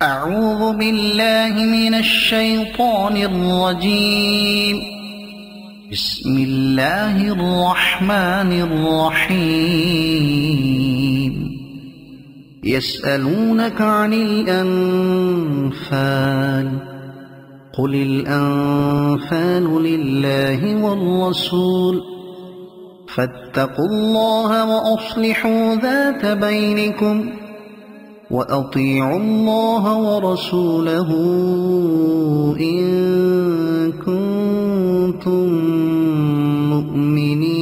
أعوذ بالله من الشيطان الرجيم. بسم الله الرحمن الرحيم. يسألونك عن الأنفال، قل الأنفال لله والرسول، فاتقوا الله وأصلحوا ذات بينكم، وأطيعوا الله ورسوله إن كنتم مؤمنين.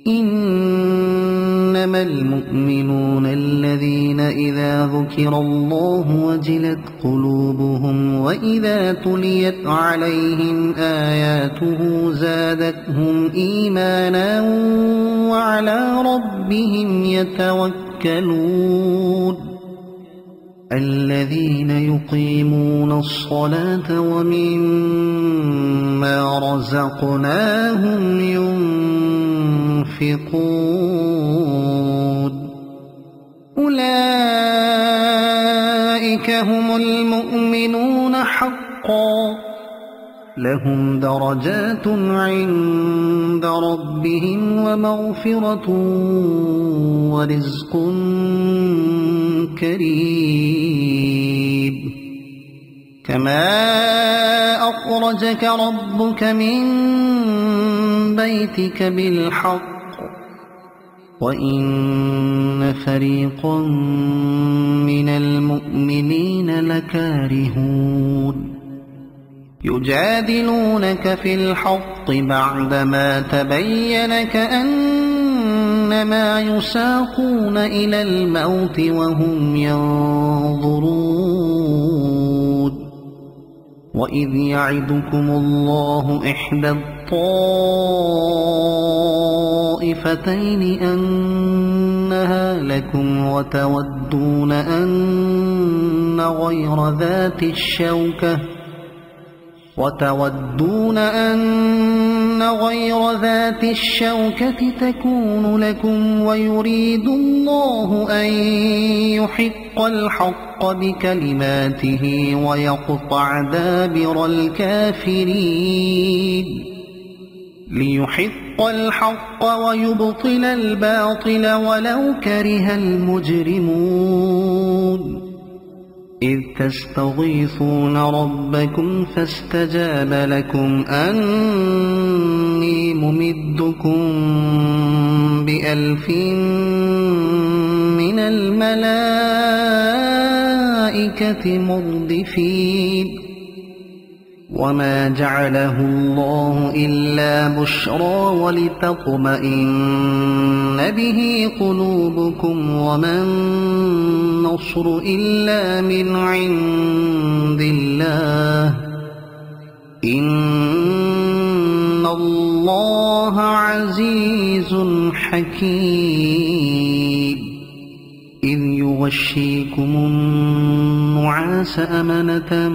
إنما المؤمنون الذين إذا ذكر الله وجلت قلوبهم وإذا تليت عليهم آياته زادتهم إيمانا وعلى ربهم يتوكلون. الذين يقيمون الصلاة ومما رزقناهم ينفقون. أولئك هم المؤمنون حقا، لهم درجات عند ربهم ومغفرة ورزق كريم. كما أخرجك ربك من بيتك بالحق وإن فريقا من المؤمنين لكارهون. يجادلونك في الحق بعدما تبين كأنما يساقون إلى الموت وهم ينظرون. وإذ يعدكم الله إحدى الطائفتين أنها لكم وتودون أن غير ذات الشوكة تكون لكم، ويريد الله أن يحق الحق بكلماته ويقطع دابر الكافرين. ليحق الحق ويبطل الباطل ولو كره المجرمون. إذ تستغيثون ربكم فاستجاب لكم أني ممدكم ب1000 من الملائكة مردفين. وما جعله الله إلا بشرى ولتطمئن به قلوبكم، وما النصر إلا من عند الله، إن الله عزيز حكيم. إذ يغشيكم النعاس أمنة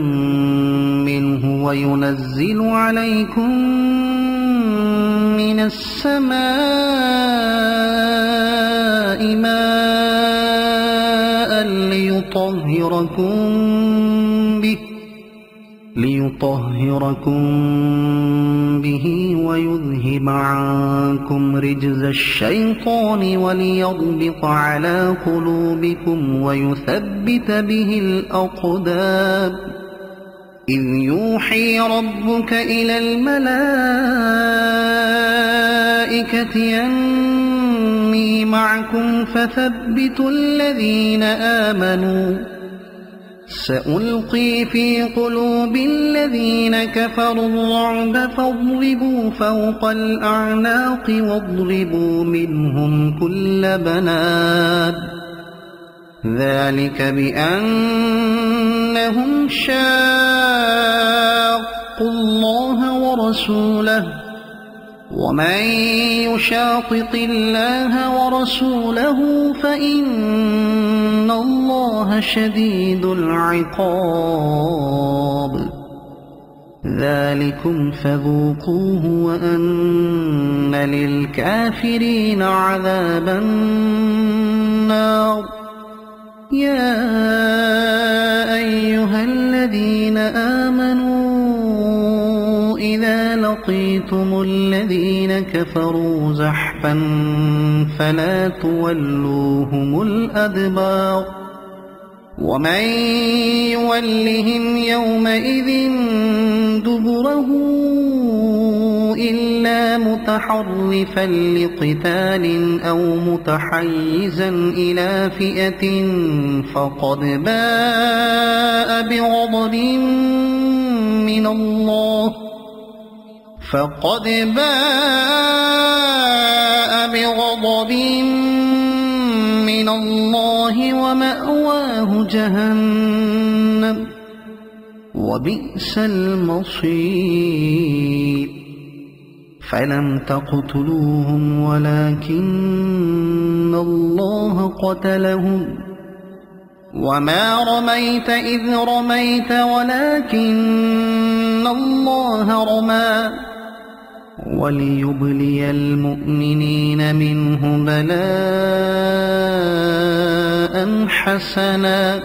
منه وينزل عليكم من السماء ماء ليطهركم به ويذهب عنكم رجز الشيطان وليربط على قلوبكم ويثبت به الأقدام. إذ يوحي ربك إلى الملائكة أني معكم فثبتوا الذين آمنوا. سألقي في قلوب الذين كفروا الرعب فاضربوا فوق الأعناق واضربوا منهم كل بنان. ذلك بأنهم شاقوا الله ورسوله، ومن يشاقق الله ورسوله فإن الله شديد العقاب. ذلكم فذوقوه وأن للكافرين عذاب النار يا أيها الذين آمنوا إذا لقيتم الذين كفروا زحفا فلا تولوهم الأدبار ومن يولهم يومئذ دبره إلا متحرفا لقتال أو متحيزا إلى فئة فقد باء بغضب من الله ومأواه جهنم وبئس المصير فلم تقتلوهم ولكن الله قتلهم وما رميت إذ رميت ولكن الله رمى وليبلي المؤمنين منه بلاء حسنا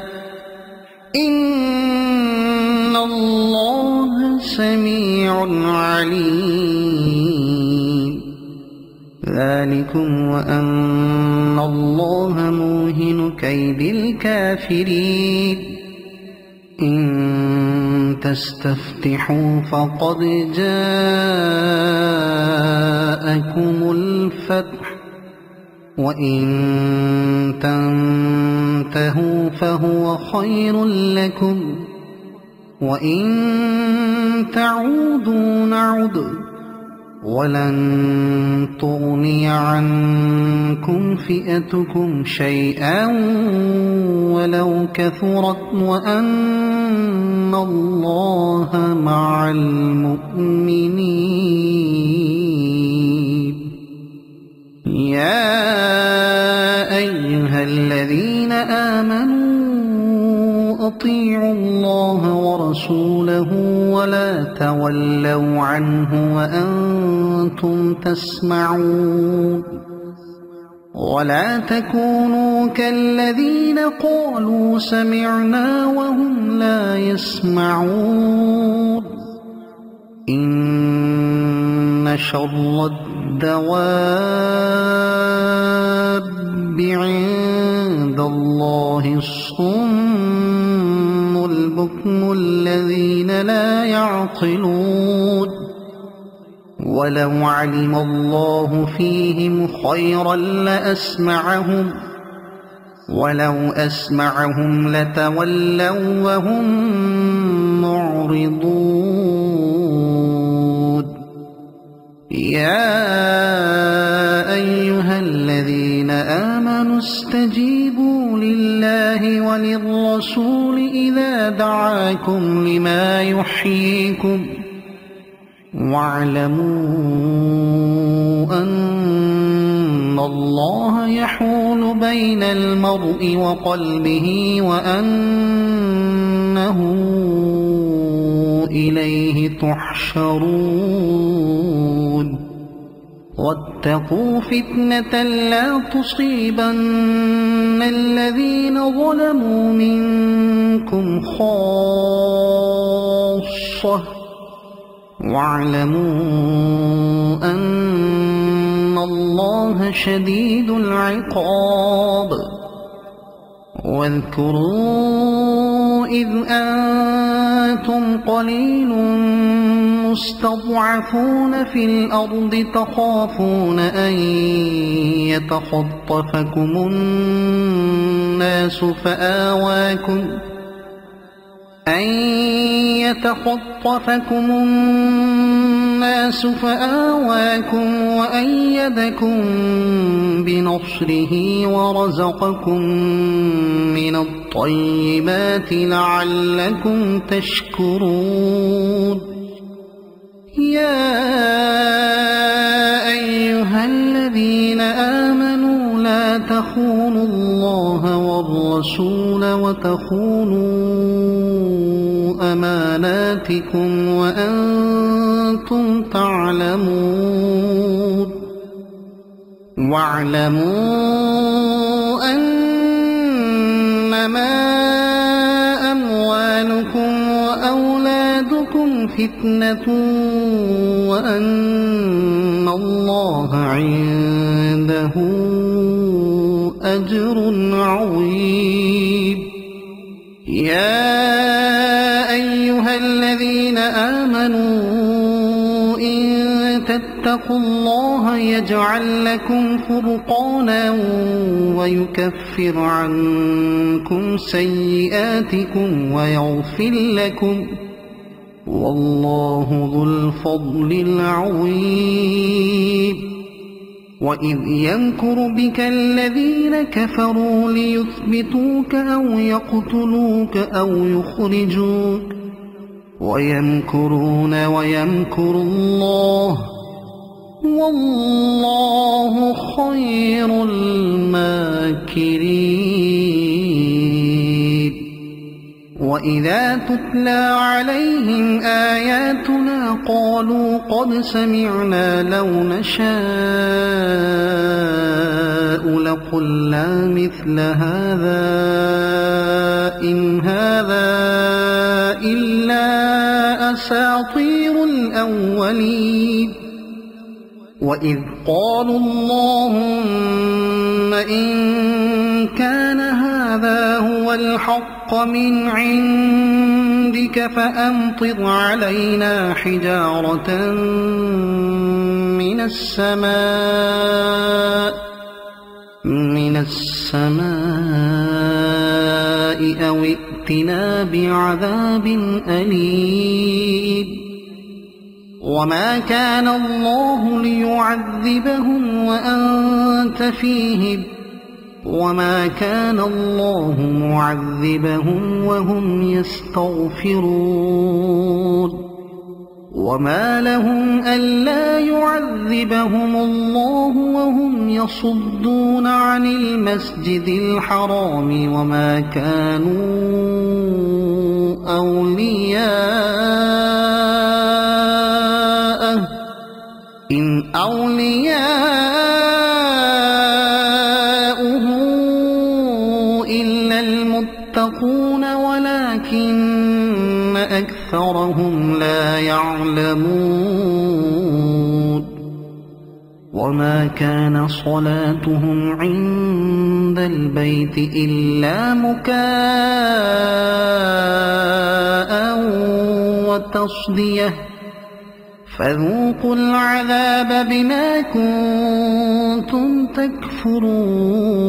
إن الله سميع عليم ذلكم وأن الله موهن كيد الكافرين إن تستفتحوا فقد جاءكم الفتح وإن تنتهوا فهو خير لكم وإن تعودوا نعد ولن تغني عنكم فئتكم شيئا ولو كثرت وأن الله مع المؤمنين يا أيها الذين آمنوا أطيعوا الله ورسوله ولا تولوا عنه وأنتم تسمعون ولا تكونوا كالذين قالوا سمعنا وهم لا يسمعون إن شر الدواب عند الله الصم البكم الذين لا يعقلون ولو علم الله فيهم خيرا لأسمعهم ولو أسمعهم لتولوا وهم معرضون يا أيها الذين آمنوا استجيبوا لله وللرسول إذا دعاكم لما يحييكم واعلموا أن الله يحول بين المرء وقلبه وأنه إليه تحشرون واتقوا فتنة لا تصيبن الذين ظلموا منكم خاصة واعلموا أن الله شديد العقاب واذكروا إذ أنتم قليل مستضعفون في الأرض تخافون أن يتخطفكم الناس فآواكم وأيدكم بنصره ورزقكم من الطيبات لعلكم تشكرون يا أيها الذين آمنوا لا تخونوا الله والرسول وتخونوا أماناتكم وأنتم تعلمون واعلموا فتنة وأن الله عنده أجر عظيم. يا أيها الذين آمنوا إن تتقوا الله يجعل لكم فرقانا ويكفر عنكم سيئاتكم ويغفر لكم، والله ذو الفضل العظيم. وإذ يمكر بك الذين كفروا ليثبتوك أو يقتلوك أو يخرجوك ويمكرون ويمكر الله والله خير الماكرين. وإذا تتلى عليهم آياتنا قالوا قد سمعنا لو نشاء لقلنا مثل هذا إن هذا إلا أساطير الأولين. وإذ قالوا اللهم إن كان هذا هو الحق من عندك فأمطر علينا حجارة من السماء أو ائتنا بعذاب أليم. وما كان الله ليعذبهم وأنت فيهم وما كان الله معذبهم وهم يستغفرون. وما لهم ألا يعذبهم الله وهم يصدون عن المسجد الحرام وما كانوا أولياءه إن أولياؤه إلا المتقون ولكن أكثرهم لا يعلمون. وما كان صلاتهم عند البيت إلا مكاء وتصدية فذوقوا العذاب بما كنتم تكفرون.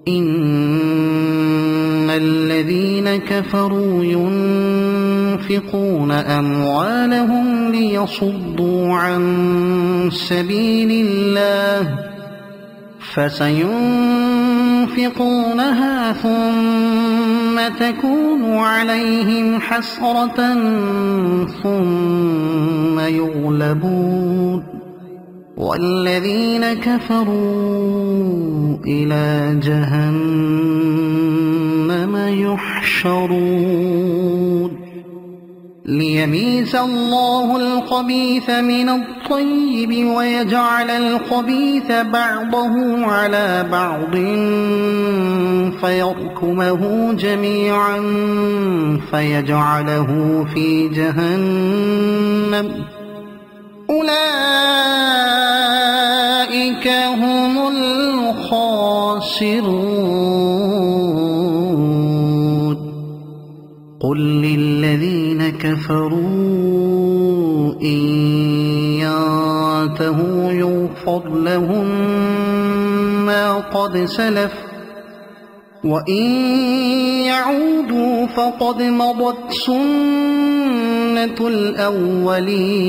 إن الذين كفروا ينفقون أموالهم ليصدوا عن سبيل الله فسينفقونها ثم تكون عليهم حسرة ثم يغلبون والذين كفروا إلى جهنم يحشرون. ليميز الله الخبيث من الطيب ويجعل الخبيث بعضه على بعض فيركمه جميعا فيجعله في جهنم أولئك هم الخاسرون. قل للذين كفروا إن ينتهوا يغفر لهم ما قد سلف وإن يعودوا فقد مضت سنة الأولين.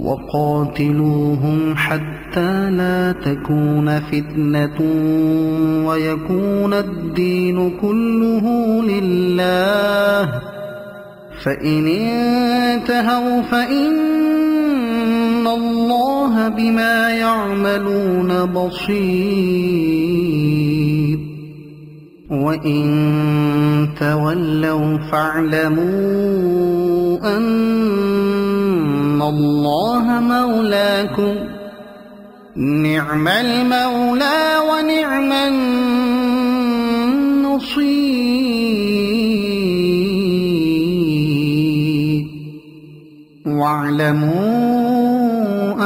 وقاتلوهم حتى لا تكون فتنة ويكون الدين كله لله فإن انتهوا فإن الله بما يعملون بصير. وإن تولوا فاعلموا أن الله مولاكم نعم المولى ونعم النصير. بصير واعلموا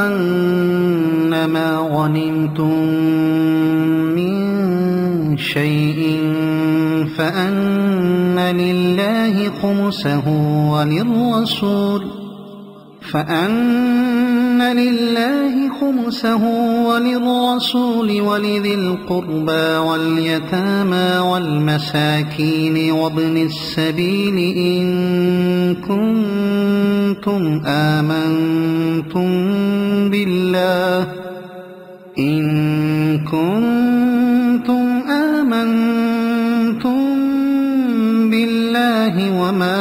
أنما غنمتم من شيء فأن لله خمسه وللرسول ولذي القربى واليتامى والمساكين وابن السبيل إن كنتم آمنتم بالله وما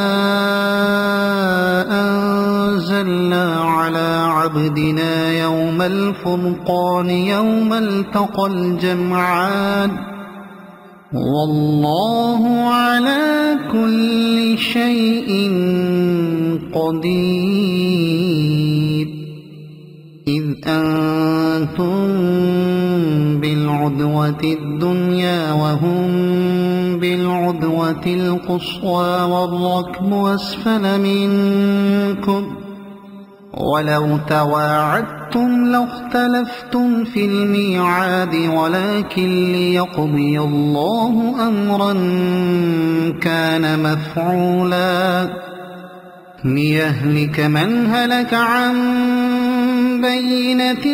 أنزلنا على عبدنا يوم الفرقان يوم التقى الجمعان والله على كل شيء قدير إذ أنتم بالعدوة الدنيا وهم بالعدوة القصوى والركب أسفل منكم ولو تواعدتم لاختلفتم في الميعاد ولكن ليقضي الله أمرا كان مفعولا ليهلك من هلك عن بينة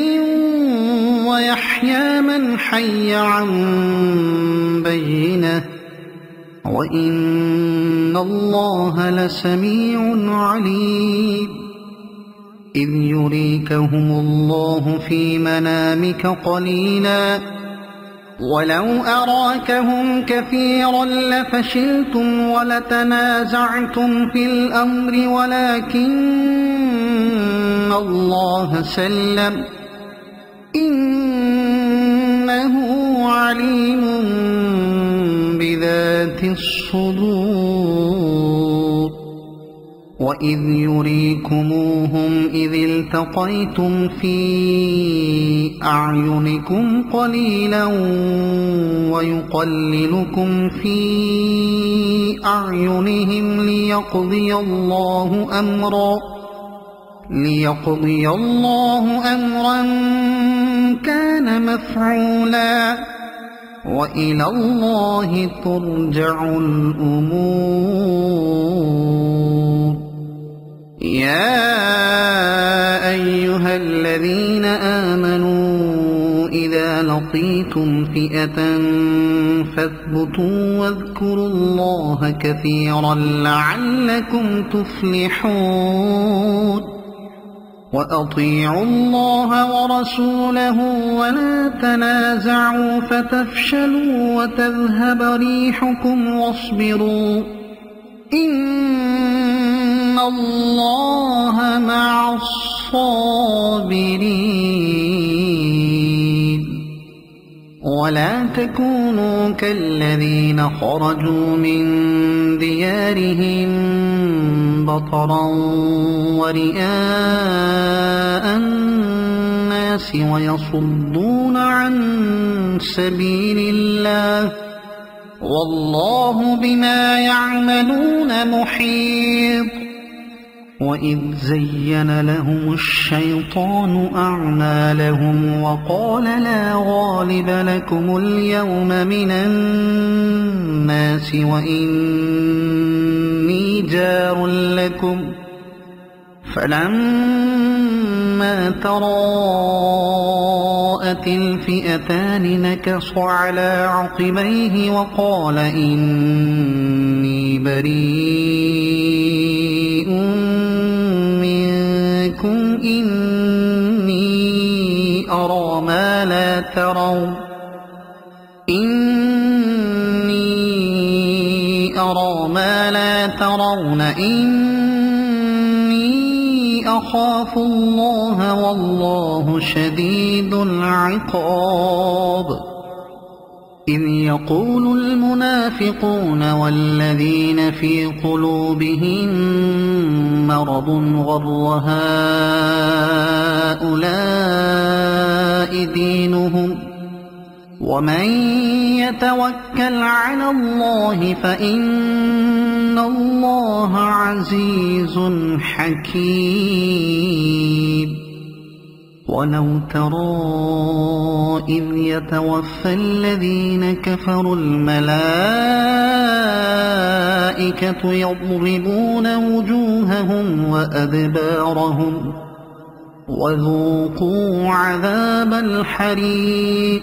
ويحيى من حي عن بينة وإن الله لسميع عليم إذ يريكهم الله في منامك قليلا ولو أراكهم كثيرا لفشلتم ولتنازعتم في الأمر ولكن الله سلم إنه عليم بذات الصدور وإذ يريكموهم إذ التقيتم في أعينكم قليلا ويقللكم في أعينهم ليقضي الله أمرا كان مفعولا وإلى الله ترجع الأمور يا أيها الذين آمنوا إذا لقيتم فئة فاثبتوا واذكروا الله كثيرا لعلكم تفلحون وأطيعوا الله ورسوله ولا تنازعوا فتفشلوا وتذهب ريحكم واصبروا إن الله مع الصابرين ولا تكونوا كالذين خرجوا من ديارهم بطرا ورئاء الناس ويصدون عن سبيل الله والله بما يعملون محيط وإذ زين لهم الشيطان أعمالهم وقال لا غالب لكم اليوم من الناس وإني جار لكم فلما تراءت الفئتان نكص على عقبيه وقال إني بريء منكم إني أرى ما لا ترون إني أخاف الله والله شديد العقاب إذ يقول المنافقون والذين في قلوبهم مرض غر هؤلاء دينهم ومن يتوكل على الله فإن الله عزيز حكيم ولو ترى إذ يتوفى الذين كفروا الملائكة يضربون وجوههم وأدبارهم وذوقوا عذاب الحريق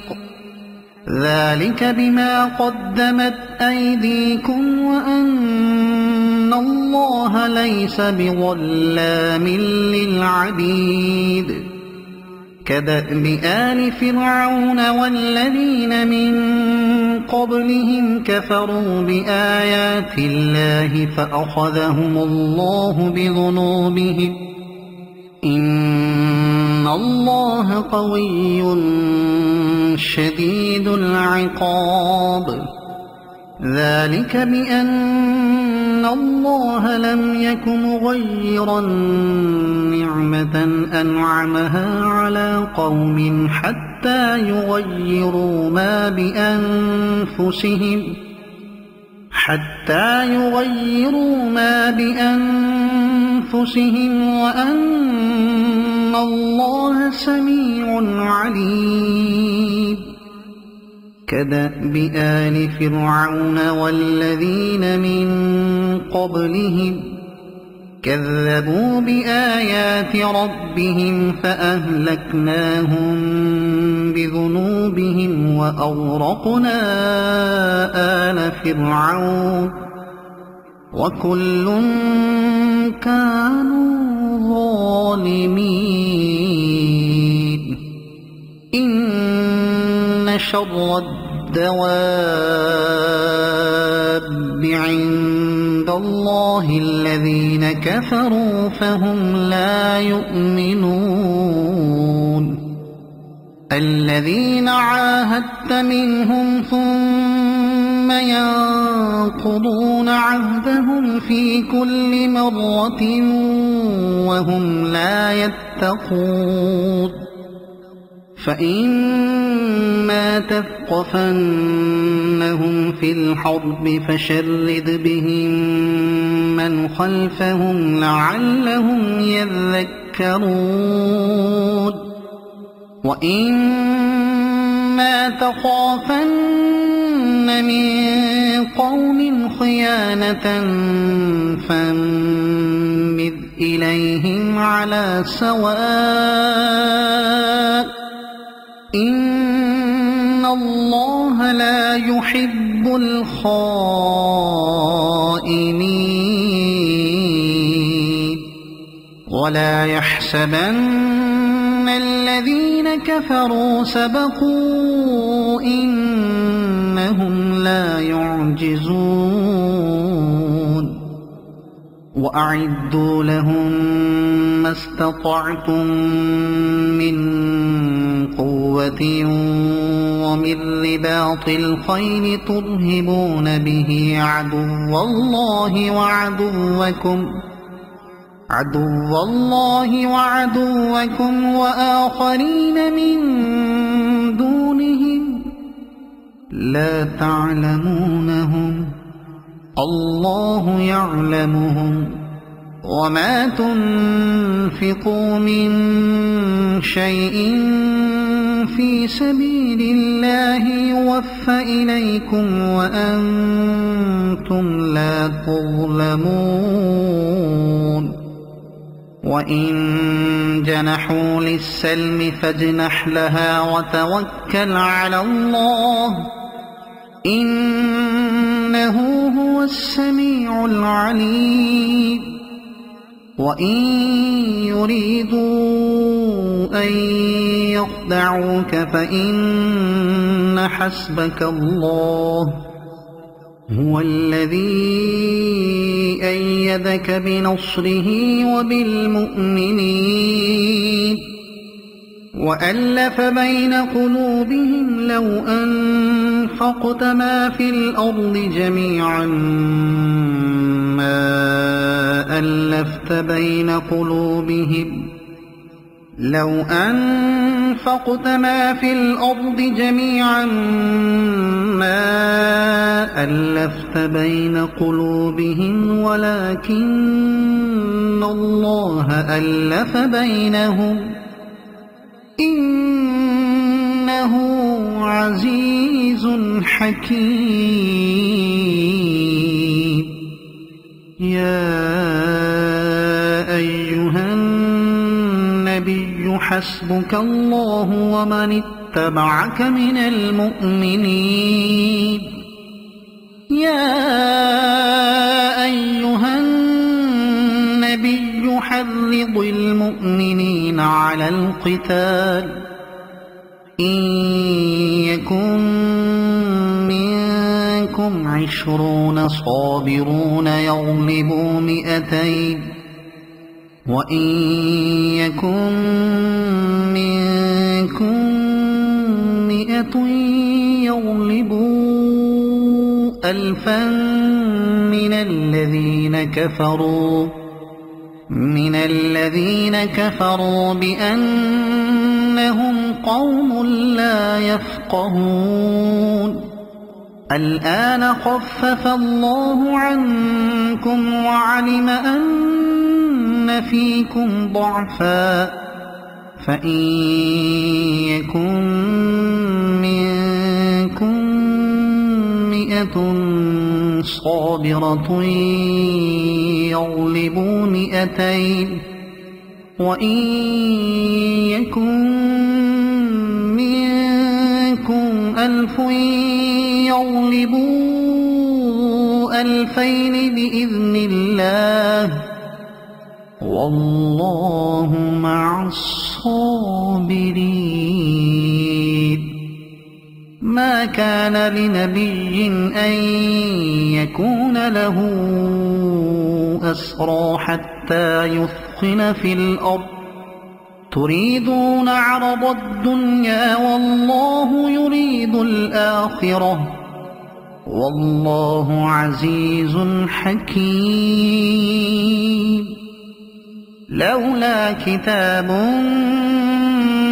ذلك بما قدمت أيديكم وأن الله ليس بظلام للعبيد كدأب آل فرعون والذين من قبلهم كفروا بآيات الله فأخذهم الله بذنوبهم إن الله قوي شديد العقاب ذلك بأن الله لم يك مغيرا نعمة أنعمها على قوم حتى يغيروا ما بأنفسهم وأن الله سميع عليم كدأب آل فرعون والذين من قبلهم كذبوا بآيات ربهم فأهلكناهم بذنوبهم وأغرقنا آل فرعون وكل كانوا ظالمين إن شر الدواب عند الله الذين كفروا فهم لا يؤمنون الذين عاهدت منهم ثم ينقضون عهدهم في كل مرة وهم لا يتقون فإما تثقفنهم في الحرب فشرد بهم من خلفهم لعلهم يذكرون وإما تخافن من قوم خيانة فانبذ إليهم على سواء إن الله لا يحب الخائنين ولا يحسبن الذين كفروا سبقوا إنهم لا يعجزون وأعدوا لهم ما استطعتم من قوة ومن رباط الخيل ترهبون به عدو الله وعدوكم وآخرين من دونهم لا تعلمونهم الله يعلمهم وما تنفقوا من شيء في سبيل الله يوفى إليكم وأنتم لا تظلمون وإن جنحوا للسلم فاجنح لها وتوكل على الله إنه هو السميع العليم وإن يريدوا أن يخدعوك فإن حسبك الله هو الذي أيدك بنصره وبالمؤمنين وألف بين قلوبهم لو أنفقت ما في الأرض جميعا ما ألفت بين قلوبهم لو أنفقت ما في الأرض جميعا ما ألفت بين قلوبهم ولكن الله ألف بينهم إنه عزيز حكيم. يا أيها النبي حسبك الله ومن اتبعك من المؤمنين. يا أيها النبي حرض المؤمنين على القتال إن يكن منكم 20 صابرون يغلبوا 200 وإن يكن منكم 100 يغلبوا 1000 من الذين كفروا بأنهم قوم لا يفقهون. الآن خفف الله عنكم وعلم أن فيكم ضعفا فإن يكن منكم 100 صابرة يغلبوا 200 وإن يكن منكم 1000 يغلبوا 2000 بإذن الله والله مع الصابرين. ما كان لنبي أن يكون له أسرى حتى يثخن في الأرض تريدون عرض الدنيا والله يريد الآخرة والله عزيز حكيم. لولا كتاب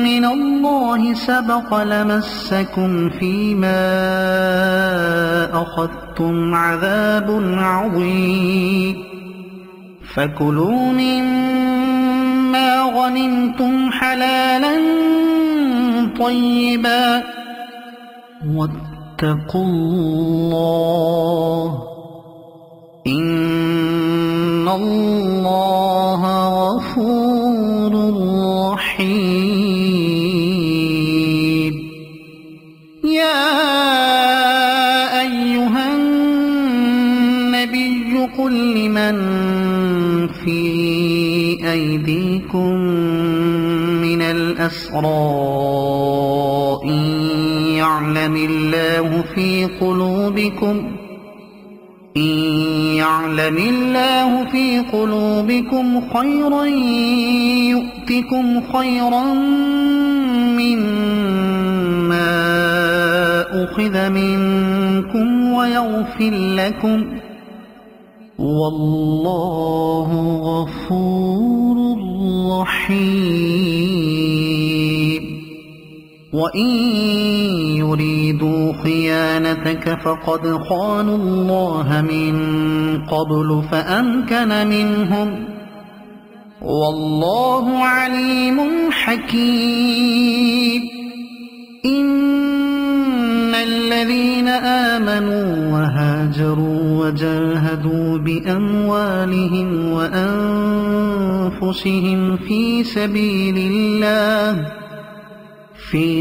من الله سبق لمسكم فيما أخذتم عذاب عظيم فكلوا مما غنمتم حلالا طيبا واتقوا الله إن الله غفور رحيم. يا أيها النبي قل لمن في أيديكم من الأسرى إن يعلم الله في قلوبكم خيرا يؤتكم خيرا مما أخذ منكم ويغفر لكم والله غفور رحيم. وإن يريدوا خيانتك فقد خانوا الله من قبل فأمكن منهم والله عليم حكيم. إن الذين آمنوا وهاجروا وجاهدوا بأموالهم وأنفسهم في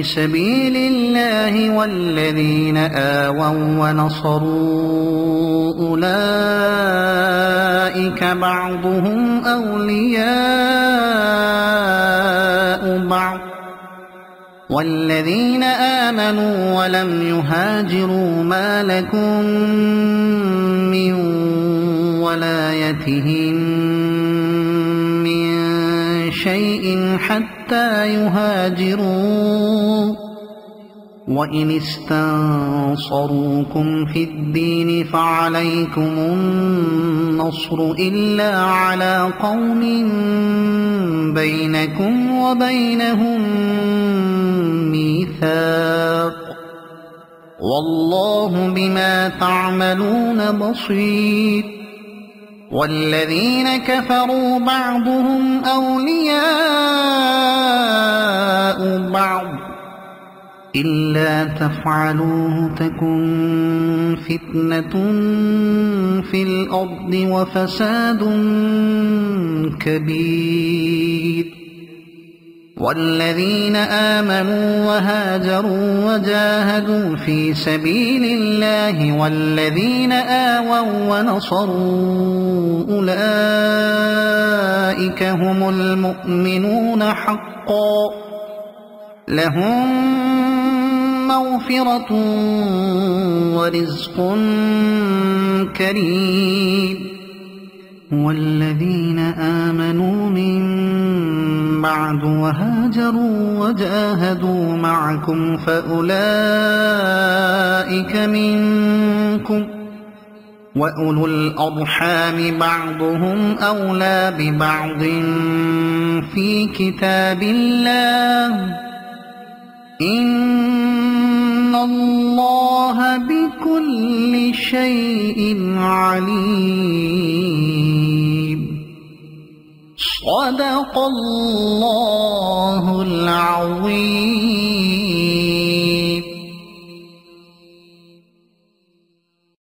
سبيل الله والذين آووا ونصروا أولئك بعضهم أولياء بعض والذين آمنوا ولم يهاجروا ما لكم من ولايتهم من شيء حتى يهاجروا وإن استنصروكم في الدين فعليكم النصر إلا على قوم بينكم وبينهم ميثاق والله بما تعملون بصير. والذين كفروا بعضهم أولياء بعض إلا تفعلوه تكن فتنة في الأرض وفساد كبير. والذين آمنوا وهاجروا وجاهدوا في سبيل الله والذين آووا ونصروا أولئك هم المؤمنون حقا لهم مغفرة ورزق كريم. والذين آمنوا من بعد وهاجروا وجاهدوا معكم فأولئك منكم وأولو الأرحام بعضهم أولى ببعض في كتاب الله إن الله بكل شيء عليم. صدق الله العظيم.